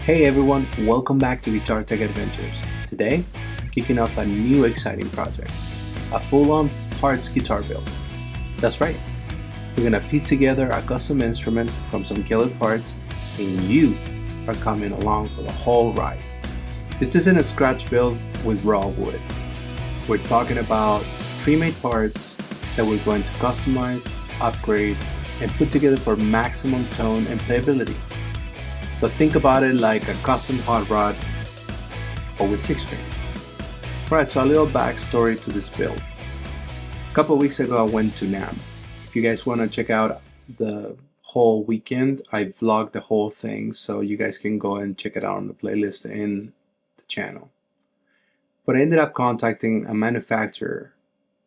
Hey everyone, welcome back to Guitar Tech Adventures. Today, we're kicking off a new exciting project, a full-on parts guitar build. That's right, we're gonna piece together a custom instrument from some killer parts, and you are coming along for the whole ride. This isn't a scratch build with raw wood. We're talking about pre-made parts that we're going to customize, upgrade, and put together for maximum tone and playability. So think about it like a custom hot rod, but with 6 strings. Alright, so a little backstory to this build. A couple of weeks ago I went to NAMM. If you guys want to check out the whole weekend, I vlogged the whole thing, so you guys can go and check it out on the playlist in the channel. But I ended up contacting a manufacturer,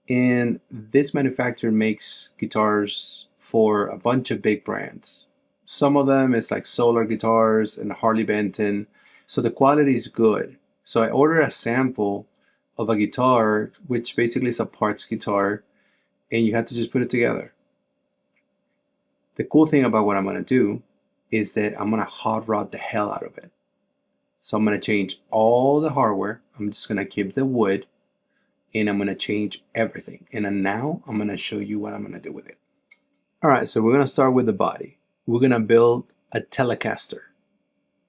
and this manufacturer makes guitars for a bunch of big brands. Some of them is like Solar Guitars and Harley Benton, so the quality is good. So I ordered a sample of a guitar, which basically is a parts guitar, and you have to just put it together. The cool thing about what I'm going to do is that I'm going to hot rod the hell out of it. So I'm going to change all the hardware. I'm just going to keep the wood, and I'm going to change everything. And then now I'm going to show you what I'm going to do with it. Alright, so we're going to start with the body. We're going to build a Telecaster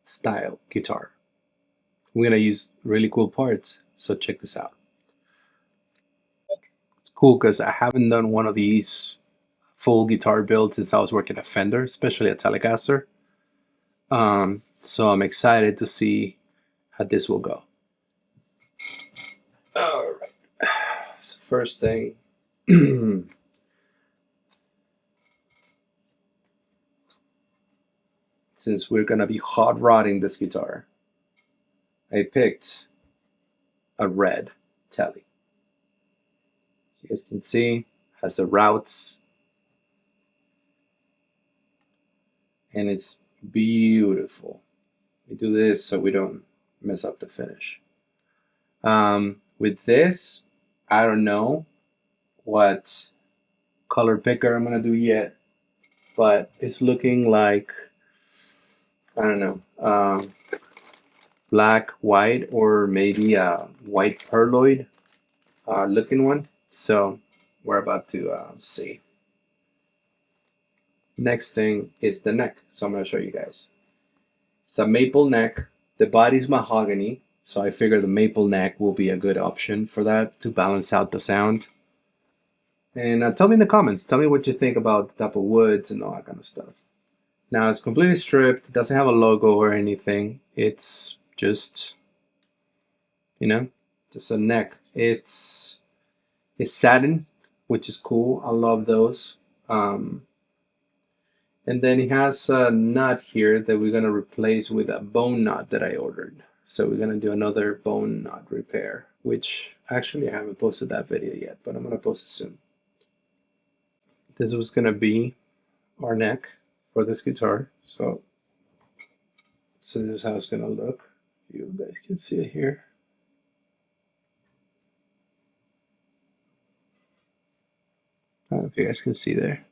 style guitar. We're going to use really cool parts, so check this out. It's cool because I haven't done one of these full guitar builds since I was working at Fender, especially a Telecaster. So I'm excited to see how this will go. Alright, so first thing, since we're gonna be hot rodding this guitar, I picked a red Tele. So you guys can see, has the routes, and it's beautiful. We do this so we don't mess up the finish. With this, I don't know what color picker I'm gonna do yet, but it's looking like, I don't know, black, white, or maybe a white perloid looking one. So we're about to see. Next thing is the neck. So I'm going to show you guys. It's a maple neck. The body's mahogany, so I figure the maple neck will be a good option for that to balance out the sound. And tell me in the comments, tell me what you think about the type of woods and all that kind of stuff. Now it's completely stripped, it doesn't have a logo or anything. It's just, you know, just a neck. It's satin, which is cool. I love those. And then it has a nut here that we're gonna replace with a bone nut that I ordered. So we're gonna do another bone nut repair, which actually I haven't posted that video yet, but I'm gonna post it soon. This was gonna be our neck for this guitar. So this is how it's gonna look. You guys can see it here. I don't know if you guys can see there.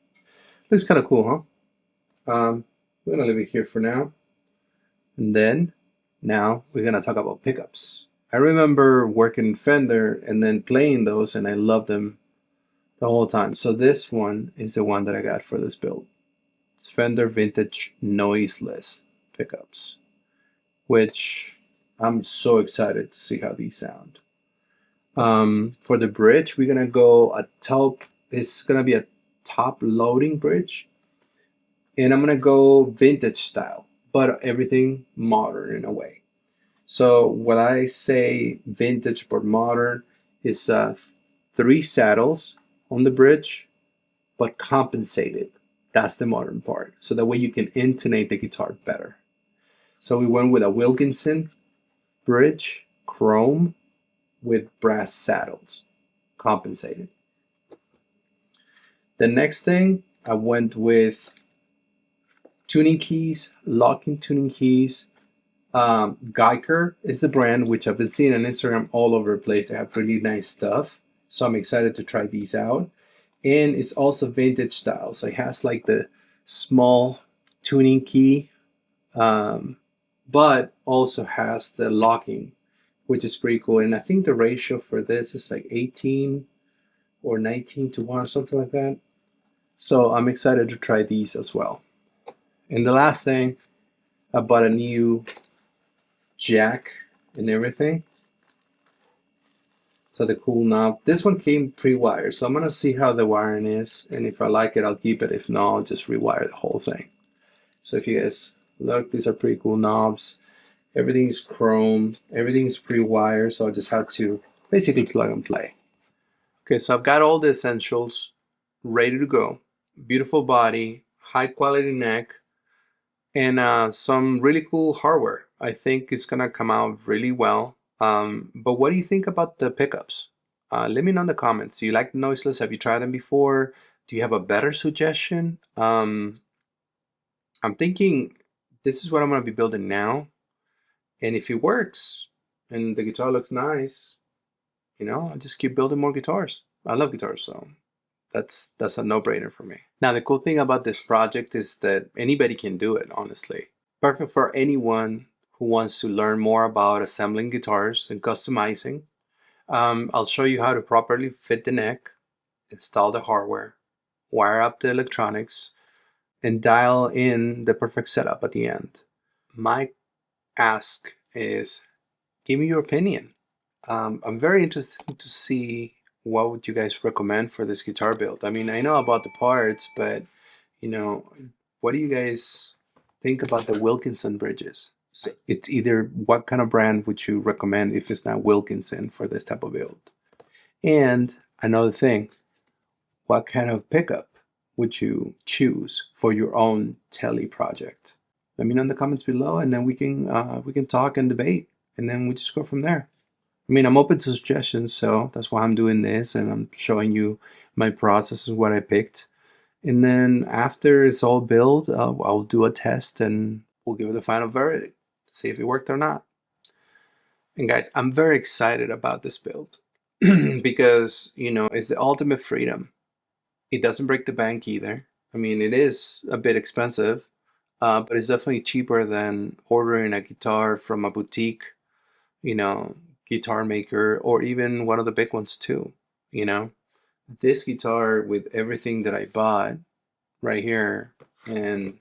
Looks kind of cool, huh? We're gonna leave it here for now. And then now we're gonna talk about pickups. I remember working in Fender and then playing those, and I loved them the whole time. So this one is the one that I got for this build. It's Fender Vintage Noiseless pickups, which I'm so excited to see how these sound. For the bridge, we're gonna go a top. It's gonna be a top loading bridge, and I'm gonna go vintage style, but everything modern in a way. So when I say vintage but modern, is 3 saddles on the bridge, but compensated. That's the modern part. So that way you can intonate the guitar better. So we went with a Wilkinson bridge, chrome, with brass saddles, compensated. The next thing, I went with tuning keys, locking tuning keys. Geiger is the brand, which I've been seeing on Instagram all over the place. They have really nice stuff. So I'm excited to try these out. And it's also vintage style. So it has like the small tuning key but also has the locking, which is pretty cool. And I think the ratio for this is like 18 or 19:1 or something like that. So I'm excited to try these as well. And the last thing, I bought a new jack and everything. So the cool knob. This one came pre-wired, so I'm gonna see how the wiring is, and if I like it, I'll keep it. If not, I'll just rewire the whole thing. So if you guys look, these are pretty cool knobs. Everything's chrome, everything's pre-wired, so I just have to basically plug and play. Okay, so I've got all the essentials ready to go. Beautiful body, high quality neck, and some really cool hardware. I think it's gonna come out really well. But what do you think about the pickups? Let me know in the comments. Do you like noiseless? Have you tried them before? Do you have a better suggestion? I'm thinking this is what I'm gonna be building now. And if it works and the guitar looks nice, I'll just keep building more guitars. I love guitars, so that's a no-brainer for me. Now, the cool thing about this project is that anybody can do it, honestly. Perfect for anyone who wants to learn more about assembling guitars and customizing. I'll show you how to properly fit the neck, install the hardware, wire up the electronics, and dial in the perfect setup at the end. My ask is, give me your opinion. I'm very interested to see what would you guys recommend for this guitar build. I mean, I know about the parts, but what do you guys think about the Wilkinson bridges? So it's either what kind of brand would you recommend if it's not Wilkinson for this type of build? And another thing, what kind of pickup would you choose for your own tele project? Let me know in the comments below, and then we can talk and debate, and then we just go from there. I mean, I'm open to suggestions, so that's why I'm doing this, and I'm showing you my process and what I picked. And then after it's all built, I'll do a test and we'll give it the final verdict, see if it worked or not. And guys, I'm very excited about this build because, it's the ultimate freedom. It doesn't break the bank either. I mean, it is a bit expensive, but it's definitely cheaper than ordering a guitar from a boutique, guitar maker, or even one of the big ones too. This guitar with everything that I bought right here, and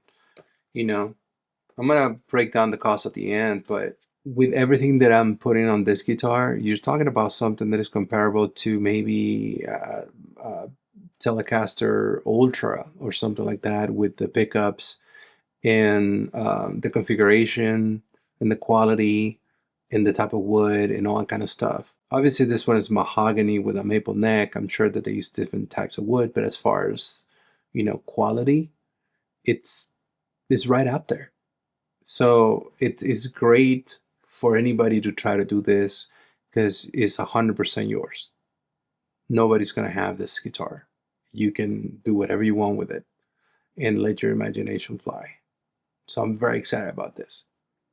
I'm gonna break down the cost at the end, but with everything that I'm putting on this guitar, you're talking about something that is comparable to maybe Telecaster Ultra or something like that, with the pickups and the configuration and the quality and the type of wood and all that kind of stuff. Obviously, this one is mahogany with a maple neck. I'm sure that they use different types of wood, but as far as quality, it's right up there. So it is great for anybody to try to do this because it's 100% yours. Nobody's gonna have this guitar. You can do whatever you want with it and let your imagination fly. So I'm very excited about this.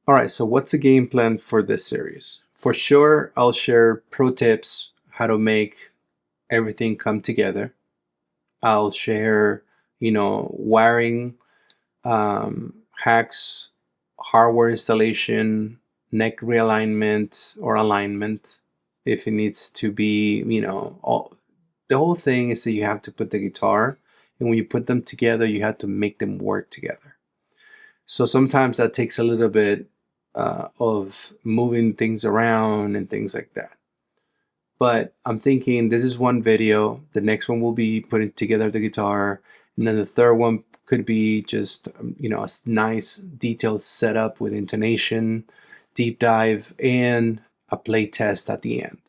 All right, so what's the game plan for this series? For sure, I'll share pro tips, how to make everything come together. I'll share, wiring, hacks, hardware installation, neck realignment or alignment if it needs to be, the whole thing is that you have to put the guitar, and when you put them together, you have to make them work together. So sometimes that takes a little bit of moving things around and things like that. But I'm thinking this is one video. The next one will be putting together the guitar. And then the third one could be just, a nice detailed setup with intonation, deep dive, and a play test at the end.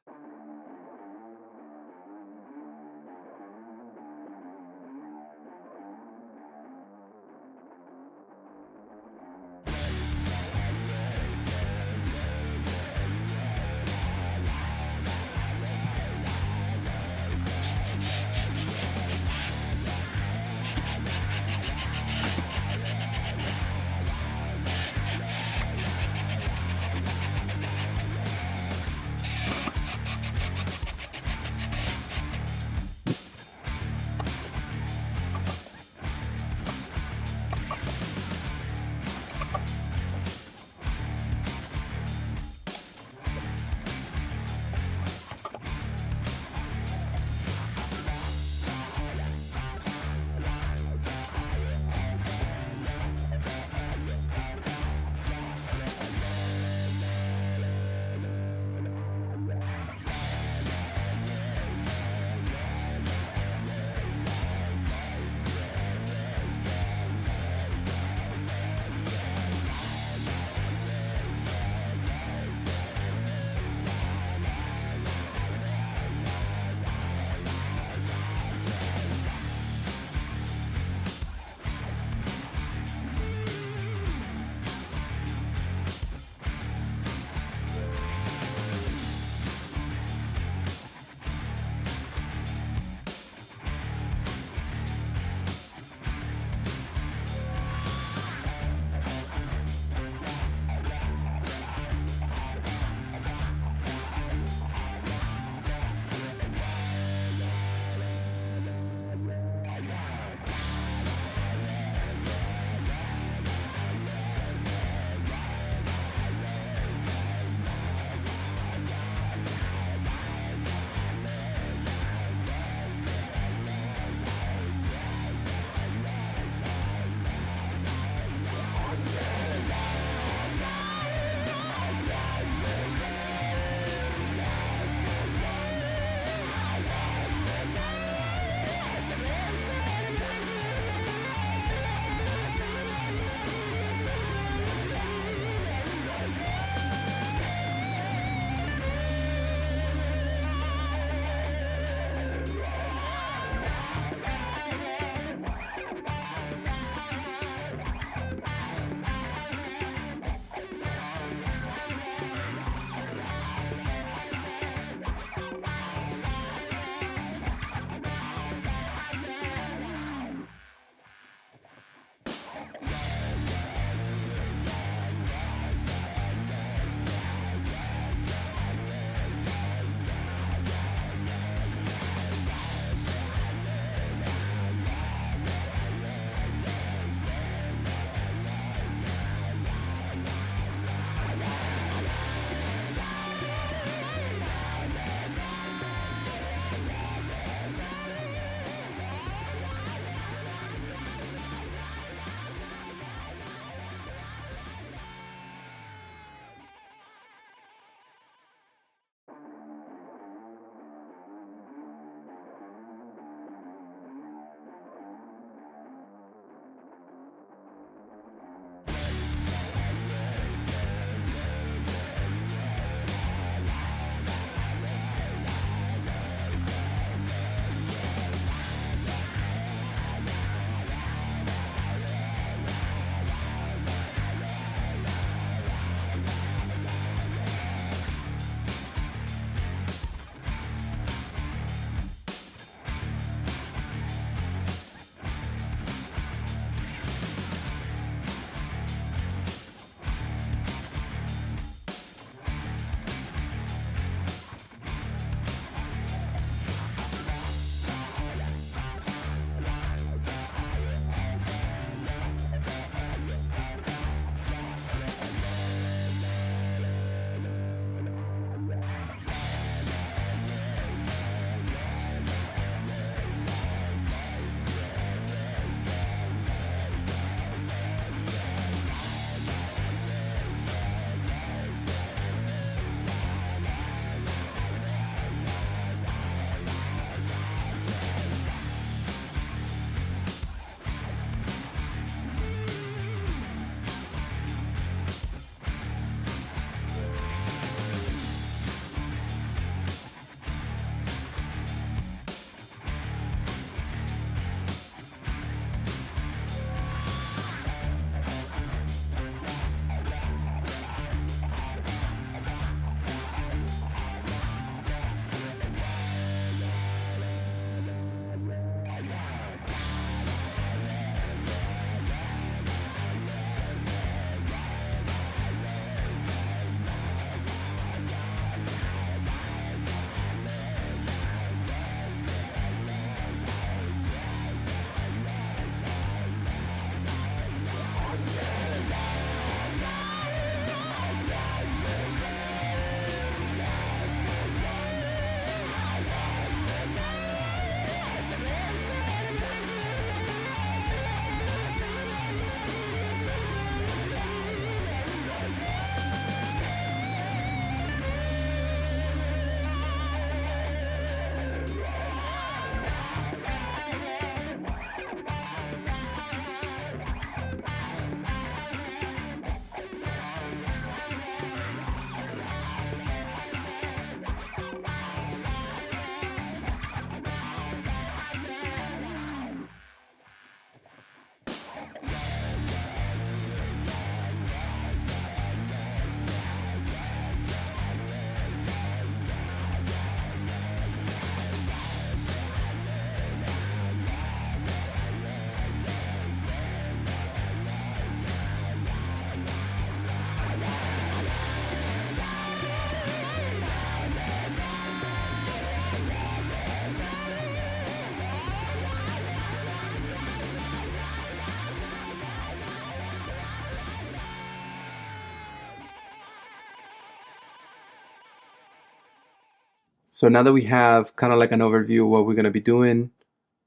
So now that we have kind of like an overview of what we're going to be doing,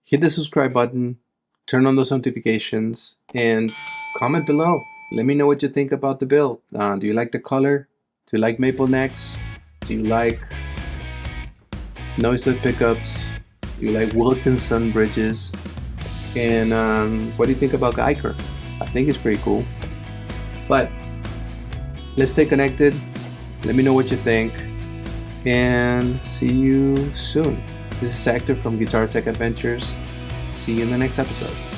hit the subscribe button, turn on those notifications, and comment below. Let me know what you think about the build. Do you like the color? Do you like maple necks? Do you like noiseless pickups? Do you like Wilkinson bridges? And what do you think about Geiger? I think it's pretty cool. But let's stay connected. Let me know what you think. And see you soon. This is Hector from Guitar Tech Adventures. See you in the next episode.